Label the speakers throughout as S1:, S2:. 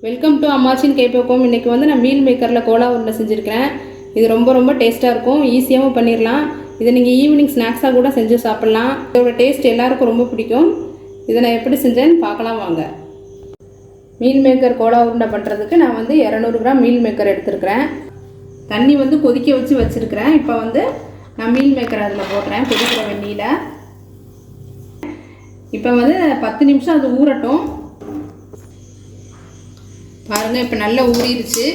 S1: Welcome to அம்மாச்சின் கைப்பக்குவம். இன்றைக்கி வந்து நான் மீல் மேக்கரில் கோலா உருண்டை செஞ்சுருக்கிறேன். இது ரொம்ப டேஸ்ட்டாக இருக்கும், ஈஸியாகவும் பண்ணிடலாம். இதை நீங்கள் ஈவினிங் ஸ்நாக்ஸாக கூட செஞ்சு சாப்பிட்லாம். இதோட டேஸ்ட் எல்லாருக்கும் ரொம்ப பிடிக்கும். இதை நான் எப்படி செஞ்சேன்னு பார்க்கலாம் வாங்க. மீல் மேக்கர் கோலா உருண்டை பண்ணுறதுக்கு நான் வந்து 200 கிராம் மீல் மேக்கர் எடுத்துருக்கிறேன். தண்ணி வந்து கொதிக்க வச்சுருக்கிறேன். இப்போ வந்து நான் மீல் மேக்கர் அதில் போடுறேன் கொதிக்கிற வெந்நியில். இப்போ வந்து 10 நிமிஷம் அது ஊறட்டும். பாருங்கள், இப்போ நல்லா ஊறிடுச்சு.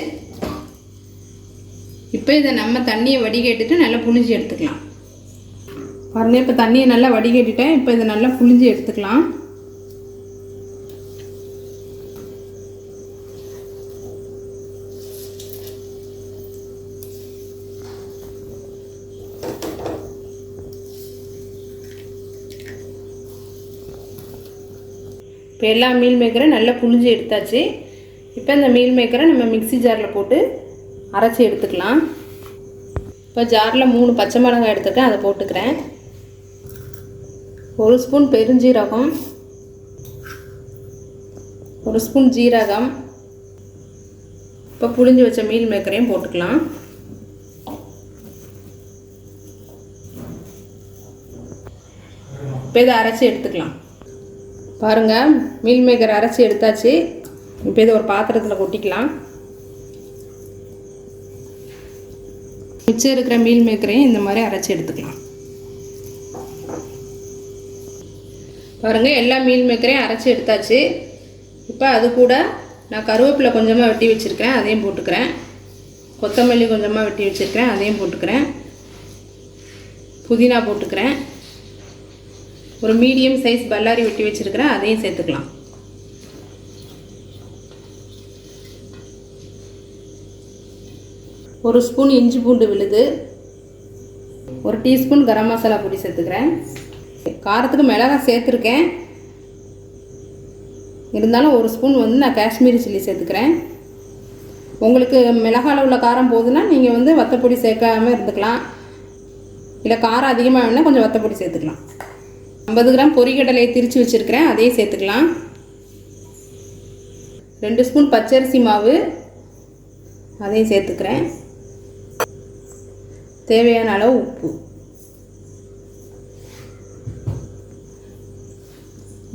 S1: இப்போ இதை நம்ம தண்ணியை வடிகட்டிட்டு நல்லா புழிஞ்சு எடுத்துக்கலாம். பாருங்கள், இப்போ தண்ணியை நல்லா வடிகட்டிட்டேன். இப்போ இதை நல்லா புழிஞ்சு எடுத்துக்கலாம். இப்போ எல்லா மீல் மேக்கரை நல்லா புழிஞ்சு எடுத்தாச்சு. இப்போ இந்த மீல் மேக்கரை நம்ம மிக்ஸி ஜாரில் போட்டு அரைச்சி எடுத்துக்கலாம். இப்போ ஜாரில் 3 பச்சை மிளகாய் எடுத்துருக்கேன், அதை போட்டுக்கிறேன். 1 ஸ்பூன் பெருஞ்சீரகம், 1 ஸ்பூன் ஜீரகம். இப்போ புழிஞ்சு வச்ச மீல் மேக்கரையும் போட்டுக்கலாம். இப்போ இதை அரைச்சி எடுத்துக்கலாம். பாருங்கள், மீல் மேக்கர் அரைச்சி எடுத்தாச்சு. இப்போ இதை ஒரு பாத்திரத்தில் கொட்டிக்கலாம். மிச்சம் இருக்கிற மீல் மேக்கரையும் இந்த மாதிரி அரைச்சி எடுத்துக்கலாம். பாருங்கள், எல்லா மீல் மேக்கரையும் அரைச்சி எடுத்தாச்சு. இப்போ அது கூட நான் கருவேப்பிலை கொஞ்சமாக வெட்டி வச்சுருக்கிறேன், அதையும் போட்டுக்கிறேன். கொத்தமல்லி கொஞ்சமாக வெட்டி வச்சுருக்கிறேன், அதையும் போட்டுக்கிறேன். புதினா போட்டுக்கிறேன். ஒரு மீடியம் சைஸ் பல்லாரி வெட்டி வச்சுருக்கிறேன், அதையும் சேர்த்துக்கலாம். ஒரு ஸ்பூன் இஞ்சி பூண்டு விழுது, 1 டீஸ்பூன் கரம் மசாலா பொடி சேர்த்துக்கிறேன். காரத்துக்கு மிளகாய் சேர்த்துருக்கேன், இருந்தாலும் 1 ஸ்பூன் வந்து நான் காஷ்மீரி சில்லி சேர்த்துக்கிறேன். உங்களுக்கு மிளகாயில் உள்ள காரம் போதுன்னா நீங்கள் வந்து வத்தப்பொடி சேர்க்காமல் இருந்துக்கலாம். இல்லை காரம் அதிகமாக வேணால் கொஞ்சம் வத்தப்பொடி சேர்த்துக்கலாம். 50 கிராம் பொரிக்கடலையை திரித்து வச்சுருக்கிறேன், அதையும் சேர்த்துக்கலாம். 2 ஸ்பூன் பச்சரிசி மாவு, அதையும் சேர்த்துக்கிறேன். தேவையான அளவு உப்பு.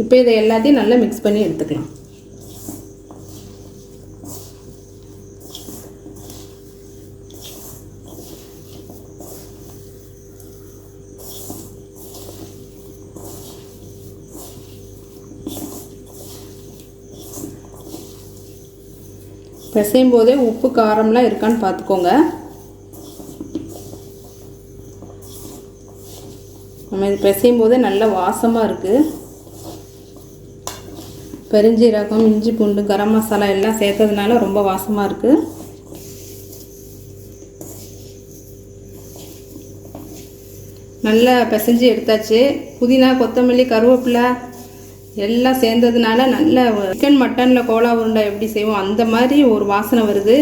S1: இப்போ இதை எல்லாத்தையும் நல்லா மிக்ஸ் பண்ணி எடுத்துக்கலாம். பிசையும் போதே உப்பு காரம்லாம் இருக்கான்னு பார்த்துக்கோங்க. நம்ம இது பிசையும் போதே நல்ல வாசமாக இருக்குது. பெருஞ்சீரகம், இஞ்சி பூண்டு, கரம் மசாலா எல்லாம் சேர்த்ததுனால ரொம்ப வாசமாக இருக்குது. நல்லா பிசைஞ்சு எடுத்தாச்சு. புதினா, கொத்தமல்லி, கருவேப்பிலை எல்லாம் சேர்ந்ததுனால நல்ல சிக்கன் மட்டனில் கோலா உருண்டை எப்படி செய்வோம் அந்த மாதிரி ஒரு வாசனை வருது.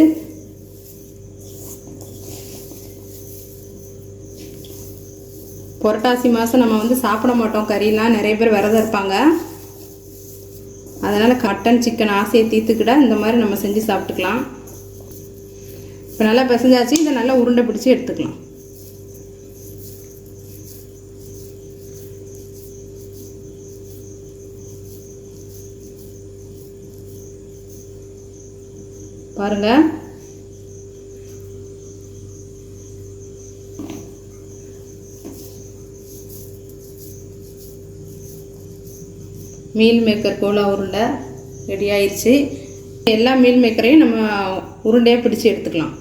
S1: புரட்டாசி மாதம் நம்ம வந்து சாப்பிட மாட்டோம் கறிலாம், நிறைய பேர் விரதம் இருப்பாங்க. அதனால் மட்டன் சிக்கன் ஆசையை தீர்த்துக்கிட இந்த மாதிரி நம்ம செஞ்சு சாப்பிட்டுக்கலாம். இப்போ நல்லா பிசைஞ்சாச்சு. இதை நல்லா உருண்டை பிடிச்சி எடுத்துக்கலாம். பாருங்கள், மீல் மேக்கர் கோலா உருண்டை ரெடி ஆயிடுச்சு. எல்லா மீல் மேக்கரையும் நம்ம உருண்டையாக பிடிச்சி எடுத்துக்கலாம்.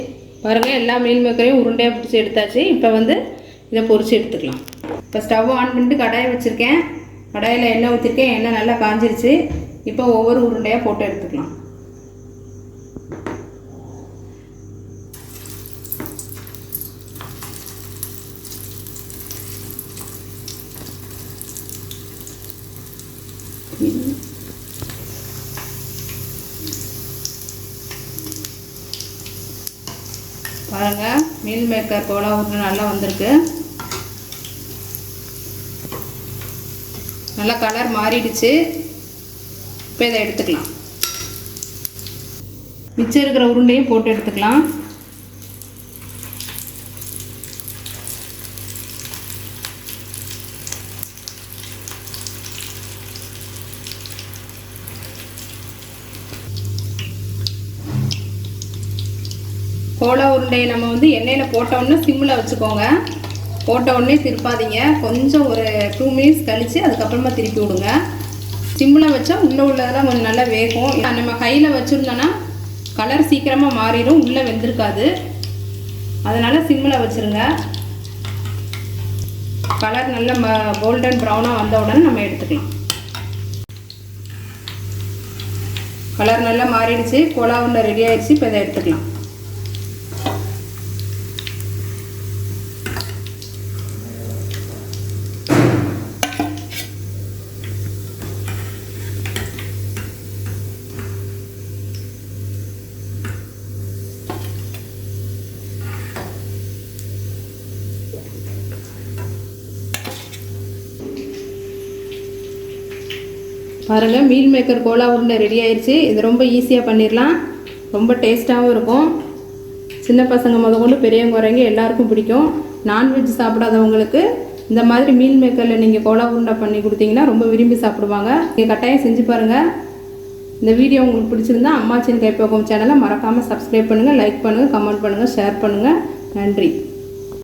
S1: பாருங்கள், எல்லா மீல் மேக்கரையும் உருண்டையாக பிடிச்சி எடுத்தாச்சு. இப்போ வந்து இதை பொரித்து எடுத்துக்கலாம். இப்போ ஸ்டவ் ஆன் பண்ணிட்டு கடாயை வச்சுருக்கேன். கடாயில் எண்ணெய் ஊற்றிருக்கேன். எண்ணெய் நல்லா காஞ்சிருச்சு. இப்போ ஒவ்வொரு உருண்டையாக போட்டு எடுத்துக்கலாம். பாருங்கள், மீல் மேக்கர் கோலா உருண்டை நல்லா வந்திருக்கு. நல்லா கலர் மாறிடுச்சு. இப்போ இதை எடுத்துக்கலாம். மிச்சம் இருக்கிற உருண்டையும் போட்டு எடுத்துக்கலாம். கோலா உருண்டையை நம்ம வந்து எண்ணெயில் போட்டோன்னே சிம்மில் வச்சுக்கோங்க. போட்ட உடனே திருப்பாதீங்க. கொஞ்சம் ஒரு 2 மினிட்ஸ் கழித்து அதுக்கப்புறமா திருப்பி விடுங்க. சிம்மில் வச்சா உள்ளதெல்லாம் கொஞ்சம் நல்லா வேகும். நம்ம கையில் வச்சுருந்தோன்னா கலர் சீக்கிரமாக மாறிடும், உள்ளே வெந்திருக்காது. அதனால் சிம்மில் வச்சுருங்க. கலர் நல்லா கோல்டன் ப்ரௌனாக வந்த உடனே நம்ம எடுத்துக்கலாம். கலர் நல்லா மாறிடுச்சு. கோலா உருண்டை ரெடி ஆயிடுச்சு. இப்போ இதை எடுத்துக்கலாம். பாருங்கள், மீல் மேக்கர் கோலா உருண்டை ரெடி ஆயிடுச்சு. இது ரொம்ப ஈஸியாக பண்ணிடலாம். ரொம்ப டேஸ்ட்டாகவும் இருக்கும். சின்ன பசங்க முதற்கொண்டு பெரியவங்க வரைங்க எல்லாருக்கும் பிடிக்கும். நான்வெஜ் சாப்பிடாதவங்களுக்கு இந்த மாதிரி மீல் மேக்கரில் நீங்கள் கோலா உருண்டை பண்ணி கொடுத்தீங்கன்னா ரொம்ப விரும்பி சாப்பிடுவாங்க. நீங்கள் கட்டாயம் செஞ்சு பாருங்கள். இந்த வீடியோ உங்களுக்கு பிடிச்சிருந்தா அம்மாச்சியின் கைப்பக்குவம் சேனலை மறக்காமல் சப்ஸ்கிரைப் பண்ணுங்கள், லைக் பண்ணுங்கள், கமெண்ட் பண்ணுங்கள், ஷேர் பண்ணுங்கள். நன்றி.